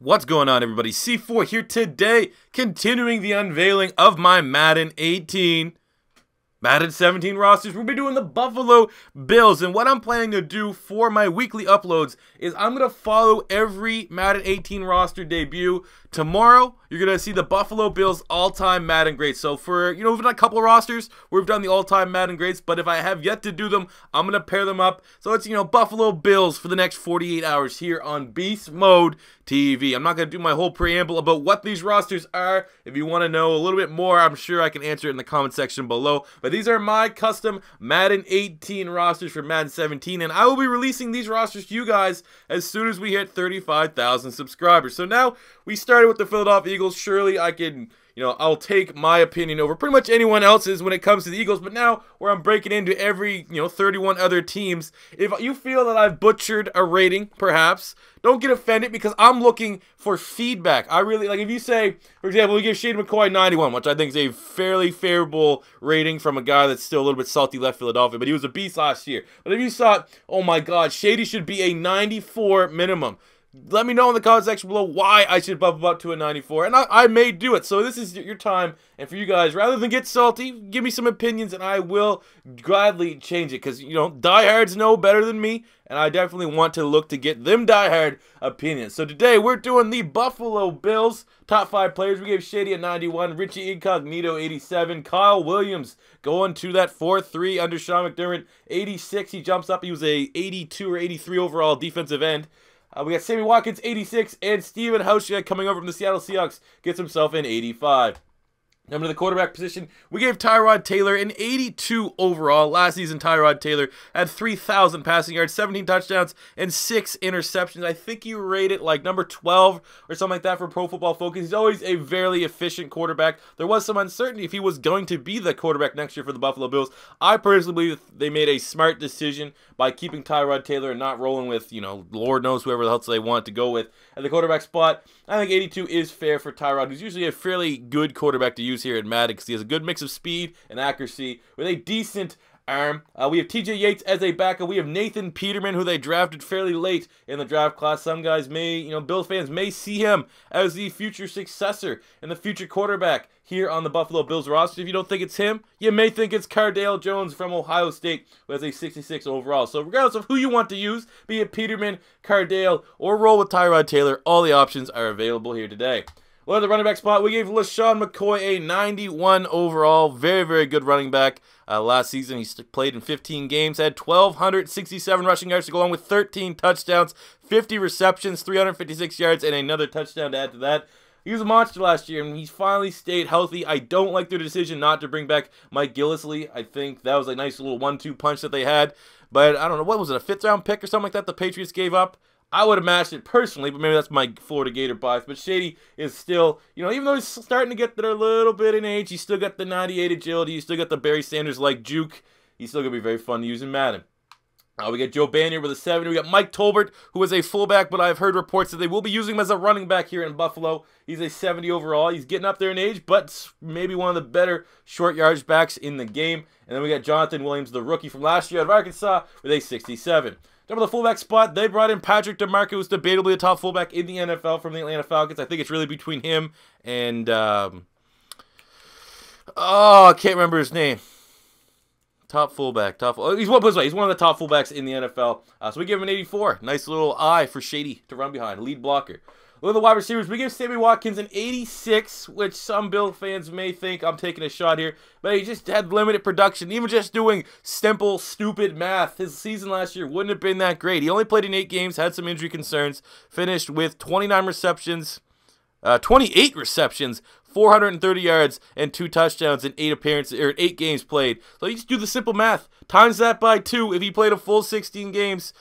What's going on, everybody? C4 here today, continuing the unveiling of my Madden 18, Madden 17 rosters. We'll be doing the Buffalo Bills, and what I'm planning to do for my weekly uploads is I'm going to follow every Madden 18 roster debut. Tomorrow, you're going to see the Buffalo Bills all-time Madden greats. So for, we've done a couple of rosters where we've done the all-time Madden greats, but if I have yet to do them, I'm going to pair them up. So it's, Buffalo Bills for the next 48 hours here on Beast Mode TV. I'm not going to do my whole preamble about what these rosters are. If you want to know a little bit more, I'm sure I can answer it in the comment section below. But these are my custom Madden 18 rosters for Madden 17, and I will be releasing these rosters to you guys as soon as we hit 35,000 subscribers. So now we started with the Philadelphia Eagles. Surely I can, I'll take my opinion over pretty much anyone else's when it comes to the Eagles. But now where I'm breaking into every, 31 other teams, if you feel that I've butchered a rating, perhaps, don't get offended because I'm looking for feedback. I really, if you say, for example, we give Shady McCoy 91, which I think is a fairly favorable rating from a guy that's still a little bit salty left Philadelphia, but he was a beast last year. But if you thought, oh my God, Shady should be a 94 minimum, let me know in the comment section below why I should bump him up to a 94, and I may do it. So this is your time, and for you guys, rather than get salty, give me some opinions, and I will gladly change it, because, diehards know better than me, and I definitely want to look to get them diehard opinions. So today, we're doing the Buffalo Bills top 5 players. We gave Shady a 91, Richie Incognito 87, Kyle Williams going to that 4-3 under Sean McDermott, 86. He jumps up. He was a 82 or 83 overall defensive end. We got Sammy Watkins, 86, and Steven HUGHES coming over from the Seattle Seahawks, gets himself an 85. Number to the quarterback position, we gave TYROD Taylor an 82 overall. Last season, TYROD Taylor had 3,000 passing yards, 17 touchdowns, and 6 interceptions. I think you rate it like number 12 or something like that for Pro Football Focus. He's always a very efficient quarterback. There was some uncertainty if he was going to be the quarterback next year for the Buffalo Bills. I personally believe they made a smart decision by keeping TYROD Taylor and not rolling with, Lord knows whoever else they want to go with at the quarterback spot. I think 82 is fair for TYROD, who's usually a fairly good quarterback to use here at Madden because he has a good mix of speed and accuracy with a decent arm. We have TJ Yates as a backup. We have Nathan Peterman, who they drafted fairly late in the draft class. Some guys may, Bills fans may see him as the future successor and the future quarterback here on the Buffalo Bills roster. If you don't think it's him, you may think it's Cardale Jones from Ohio State, who has a 66 overall. So regardless of who you want to use, be it Peterman, Cardale, or roll with TYROD Taylor, all the options are available here today. Well, at the running back spot, we gave LaShawn McCoy a 91 overall. Very, very good running back. Last season, he played in 15 games, had 1,267 rushing yards to go along with 13 touchdowns, 50 receptions, 356 yards, and another touchdown to add to that. He was a monster last year, and he's finally stayed healthy. I don't like their decision not to bring back Mike Gillislee. I think that was a nice little 1-2 punch that they had. But I don't know, what was it, a 5th-round pick or something like that the Patriots gave up? I would have matched it personally, but maybe that's my Florida Gator bias. But Shady is still, even though he's starting to get there a little bit in age, he's still got the 98 agility, he's still got the Barry Sanders-like juke. He's still going to be very fun to use in Madden. We got Joe Banier with a 70. We got Mike Tolbert, who is a fullback, but I've heard reports that they will be using him as a running back here in Buffalo. He's a 70 overall. He's getting up there in age, but maybe one of the better short yardage backs in the game. And then we got Jonathan Williams, the rookie from last year out of Arkansas, with a 67. Down to the fullback spot, they brought in Patrick DiMarco, who's debatably the top fullback in the NFL from the Atlanta Falcons. I think it's really between him and, I can't remember his name. Top fullback. He's one of the top fullbacks in the NFL. So we give him an 84. Nice little eye for Shady to run behind. Lead blocker. Look at the wide receivers. We give Sammy Watkins an 86, which some Bill fans may think I'm taking a shot here. But he just had limited production. Even just doing simple, stupid math, his season last year wouldn't have been that great. He only played in 8 games, had some injury concerns, finished with 28 receptions, 430 yards, and 2 touchdowns in 8 appearances or 8 games played. So you just do the simple math. Times that by 2 if he played a full 16 games.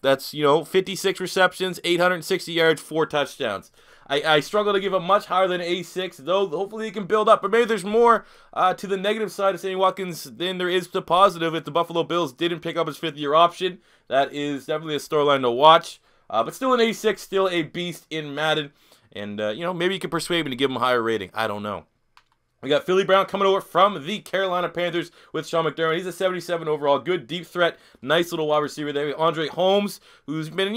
That's, 56 receptions, 860 yards, 4 touchdowns. I struggle to give him much higher than 86, though hopefully he can build up. But maybe there's more to the negative side of Sammy Watkins than there is the positive if the Buffalo Bills didn't pick up his 5th-year option. That is definitely a storyline to watch. But still an 86, still a beast in Madden. And, maybe you can persuade me to give him a higher rating. I don't know. We got Philly Brown coming over from the Carolina Panthers with Sean McDermott. He's a 77 overall. Good deep threat. Nice little wide receiver there. We got Andre Holmes, who's been,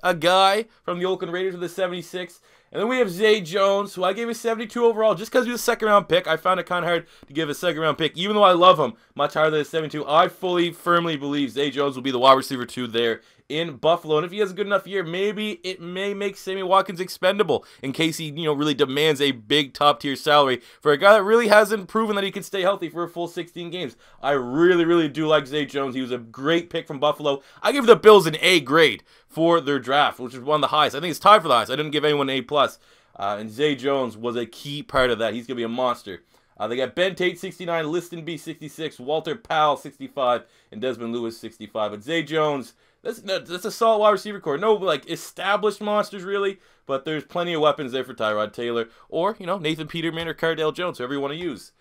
a guy from the Oakland Raiders with a 76. And then we have Zay Jones, who I gave a 72 overall just because he was a second-round pick. I found it kind of hard to give a second-round pick, even though I love him much higher than a 72. I firmly believe Zay Jones will be the wide receiver 2 there in Buffalo. And if he has a good enough year, maybe it may make Sammy Watkins expendable in case he, really demands a big top-tier salary for a guy that really hasn't proven that he can stay healthy for a full 16 games. I really do like Zay Jones. He was a great pick from Buffalo. I give the Bills an A grade for their draft, which is one of the highest. I think it's tied for the highest. I didn't give anyone an A+. And Zay Jones was a key part of that. He's going to be a monster. They got Ben Tate, 69, Liston B, 66, Walter Powell, 65, and Desmond Lewis, 65. But Zay Jones, that's a solid wide receiver core. No, established monsters, really, but there's plenty of weapons there for Tyrod Taylor or, Nathan Peterman or Cardale Jones, whoever you want to use.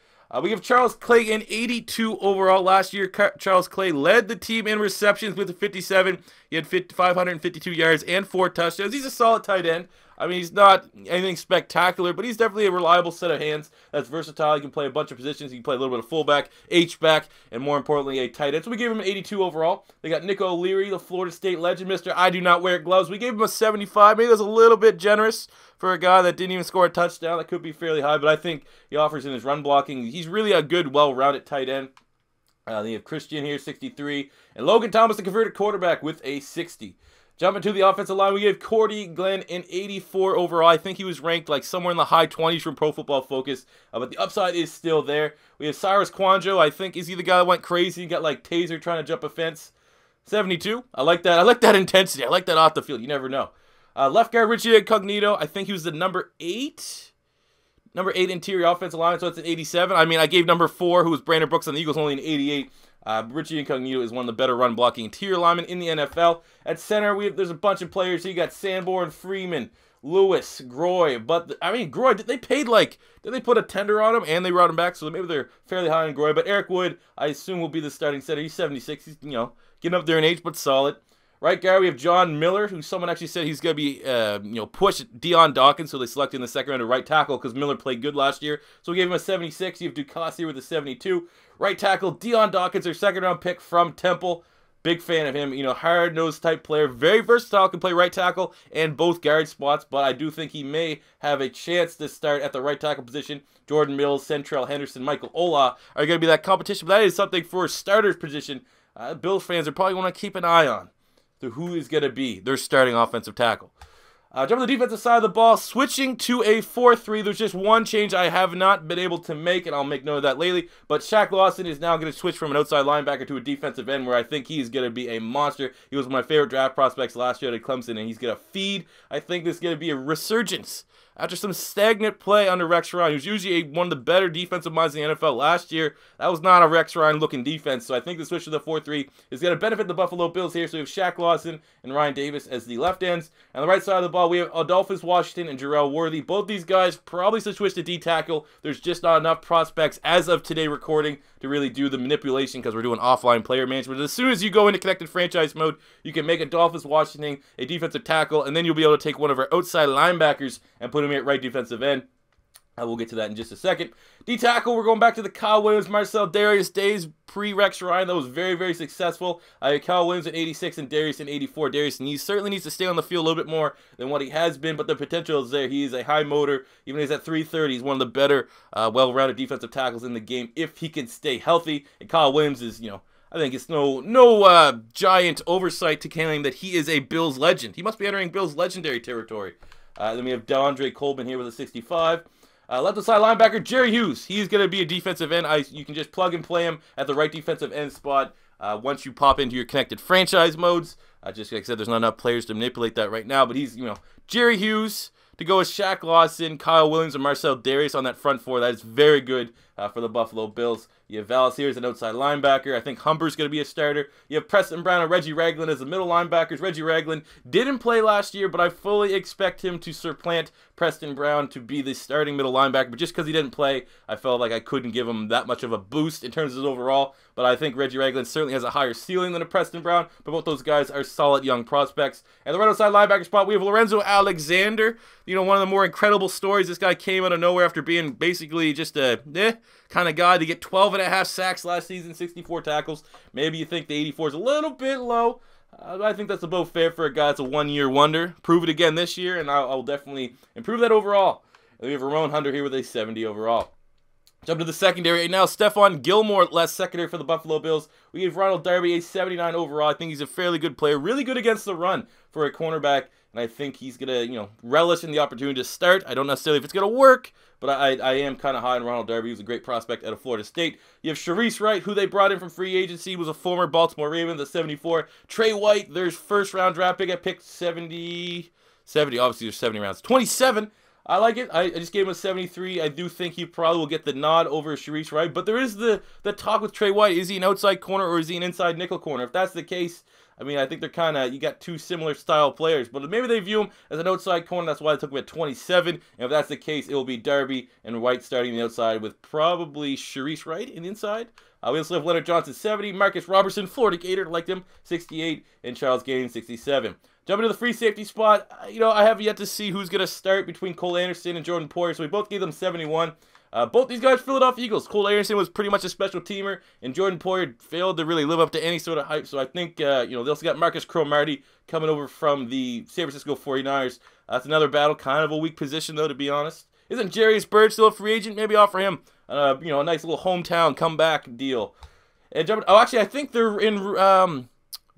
We have Charles Clay in 82 overall. Last year, Charles Clay led the team in receptions with a 57. He had 552 yards and 4 touchdowns. He's a solid tight end. I mean, he's not anything spectacular, but he's definitely a reliable set of hands that's versatile. He can play a bunch of positions. He can play a little bit of fullback, H-back, and more importantly, a tight end. So we gave him an 82 overall. They got Nick O'Leary, the Florida State legend, Mr. I do not wear gloves. We gave him a 75. Maybe that's a little bit generous for a guy that didn't even score a touchdown. That could be fairly high, but I think he offers in his run blocking. He's really a good, well-rounded tight end. They have Christian here, 63, and Logan Thomas, the converted quarterback, with a 60. Jumping to the offensive line, we gave Cordy Glenn an 84 overall. I think he was ranked like somewhere in the high 20s from Pro Football Focus, but the upside is still there. We have Cyrus Kwanjo. I think, is he the guy that went crazy and got like taser trying to jump a fence? 72. I like that. I like that intensity. I like that off the field. You never know. Left guard Richie Incognito. I think he was the number 8 interior offensive line, so it's an 87. I mean, I gave number 4, who was Brandon Brooks on the Eagles, only an 88. Richie Incognito is one of the better run blocking interior linemen in the NFL. At center, there's a bunch of players. So you got Sanborn, Freeman, Lewis, Groy. But I mean, Groy, did they put a tender on him and they brought him back? So maybe they're fairly high on Groy. But Eric Wood, I assume, will be the starting center. He's 76. He's getting up there in age, but solid. Right guard, we have John Miller, who someone actually said he's going to be, push Deion Dawkins, so they selected in the second round of right tackle because Miller played good last year. So we gave him a 76. You have Ducasse here with a 72. Right tackle, Deion Dawkins, their second round pick from Temple. Big fan of him. Hard-nosed type player. Very versatile, can play right tackle and both guard spots, but I do think he may have a chance to start at the right tackle position. Jordan Mills, Centrell Henderson, Michael Ola are going to be that competition, but that is something for a starter's position. Bills fans are probably want to keep an eye on to who is going to be their starting offensive tackle. Jumping to the defensive side of the ball, switching to a 4-3. There's just one change I have not been able to make, and I'll make note of that lately. But SHAQ Lawson is now going to switch from an outside linebacker to a defensive end, where I think he's going to be a monster. He was one of my favorite draft prospects last year at Clemson, and he's going to feed. I think this is going to be a resurgence after some stagnant play under Rex Ryan, who's usually one of the better defensive minds in the NFL. Last year, that was not a Rex Ryan-looking defense, so I think the switch to the 4-3 is going to benefit the Buffalo Bills here. So we have SHAQ Lawson and Ryan Davis as the left ends. On the right side of the ball, we have Adolphus Washington and Jarrell Worthy. Both these guys probably should switch to D-tackle. There's just not enough prospects as of today recording to really do the manipulation because we're doing offline player management. As soon as you go into connected franchise mode, you can make Adolphus Washington a defensive tackle, and then you'll be able to take one of our outside linebackers and put him at right defensive end. We'll get to that in just a second. D-tackle, we're going back to the Kyle Williams, Marcel Darius days pre-Rex Ryan. That was very, very successful. Kyle Williams at 86 and Darius at 84. Darius certainly needs to stay on the field a little bit more than what he has been, but the potential is there. He is a high motor. Even though he's at 330, he's one of the better, well-rounded defensive tackles in the game if he can stay healthy. And Kyle Williams is, I think it's no giant oversight to claim that he is a Bills legend. He must be entering Bills legendary territory. Then we have DeAndre Coleman here with a 65. Left side linebacker, Jerry Hughes. He's going to be a defensive end. You can just plug and play him at the right defensive end spot once you pop into your connected franchise modes. Just like I said, there's not enough players to manipulate that right now, but he's, Jerry Hughes to go with SHAQ Lawson, Kyle Williams, and Marcel Darius on that front four. That is very good for the Buffalo Bills. You have Vallis here as an outside linebacker. I think Humber's going to be a starter. You have Preston Brown and Reggie Ragland as the middle linebackers. Reggie Ragland didn't play last year, but I fully expect him to supplant Preston Brown to be the starting middle linebacker. But just because he didn't play, I felt like I couldn't give him that much of a boost in terms of his overall. But I think Reggie Ragland certainly has a higher ceiling than a Preston Brown. But both those guys are solid young prospects. And the right outside linebacker spot, we have Lorenzo Alexander. You know, one of the more incredible stories. This guy came out of nowhere after being basically just a kind of guy to get 12.5 sacks last season, 64 tackles. Maybe you think the 84 is a little bit low. I think that's about fair for a guy that's a one-year wonder. Prove it again this year, and I'll definitely improve that overall. And we have Ramon Hunter here with a 70 overall. Jump to the secondary right now. Stephon Gilmore, last secondary for the Buffalo Bills. We gave Ronald Darby a 79 overall. I think he's a fairly good player. Really good against the run for a cornerback. And I think he's going to, you know, relish in the opportunity to start. I don't necessarily if it's going to work, but I am kind of high on Ronald Darby. He was a great prospect out of Florida State. You have Sharice Wright, who they brought in from free agency, was a former Baltimore Ravens at 74. Trey White, their first-round draft pick, I picked 70, obviously there's 70 rounds. 27. I like it. I just gave him a 73. I do think he probably will get the nod over Sharice Wright. But there is the talk with Trey White. Is he an outside corner or is he an inside nickel corner? If that's the case, I mean, I think they're kind of, you got two similar style players. But maybe they view him as an outside corner. That's why I took him at 27. And if that's the case, it will be Darby and White starting the outside with probably Sharice Wright in the inside. We also have Leonard Johnson, 70. Marcus Robertson, Florida Gator, liked him, 68. And Charles Gaines, 67. Jumping to the free safety spot, you know, I have yet to see who's going to start between Cole Anderson and Jordan Poyer. So we both gave them 71. Both these guys, Philadelphia Eagles. Cole Anderson was pretty much a special teamer, and Jordan Poyer failed to really live up to any sort of hype. So I think, you know, they also got Marcus Cromartie coming over from the San Francisco 49ers. That's another battle. Kind of a weak position, though, to be honest. Isn't Jarius Byrd still a free agent? Maybe offer him, you know, a nice little hometown comeback deal. And jumping, oh, actually, I think they're in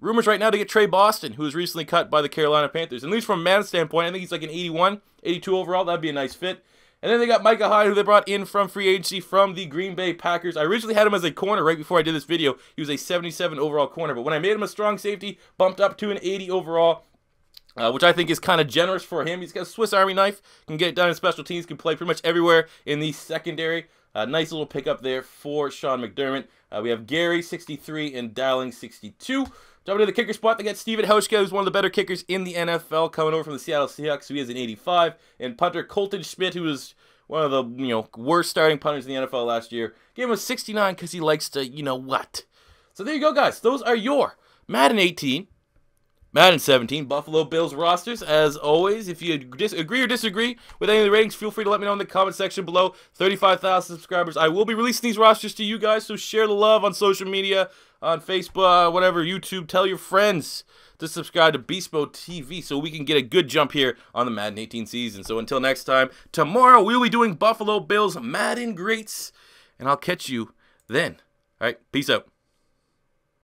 rumors right now to get Trey Boston, who was recently cut by the Carolina Panthers. At least from a Madden standpoint, I think he's like an 81, 82 overall. That'd be a nice fit. And then they got Micah Hyde, who they brought in from free agency from the Green Bay Packers. I originally had him as a corner right before I did this video. He was a 77 overall corner. But when I made him a strong safety, bumped up to an 80 overall, which I think is kind of generous for him. He's got a Swiss Army knife, can get it done in special teams, can play pretty much everywhere in the secondary. Nice little pickup there for Sean McDermott. We have Gary, 63, and Dowling, 62. Jumping to the kicker spot, they got Steven Hauschka, who's one of the better kickers in the NFL, coming over from the Seattle Seahawks, so he has an 85. And punter Colton Schmidt, who was one of the, you know, worst starting punters in the NFL last year, gave him a 69 because he likes to, you know what. So there you go, guys. Those are your Madden 18, Madden 17, Buffalo Bills rosters. As always, if you agree or disagree with any of the ratings, feel free to let me know in the comment section below. 35,000 subscribers. I will be releasing these rosters to you guys, so share the love on social media, on Facebook, whatever, YouTube. Tell your friends to subscribe to Beast Mode TV so we can get a good jump here on the Madden 18 season. So until next time, tomorrow we'll be doing Buffalo Bills Madden Greats, and I'll catch you then. All right, peace out.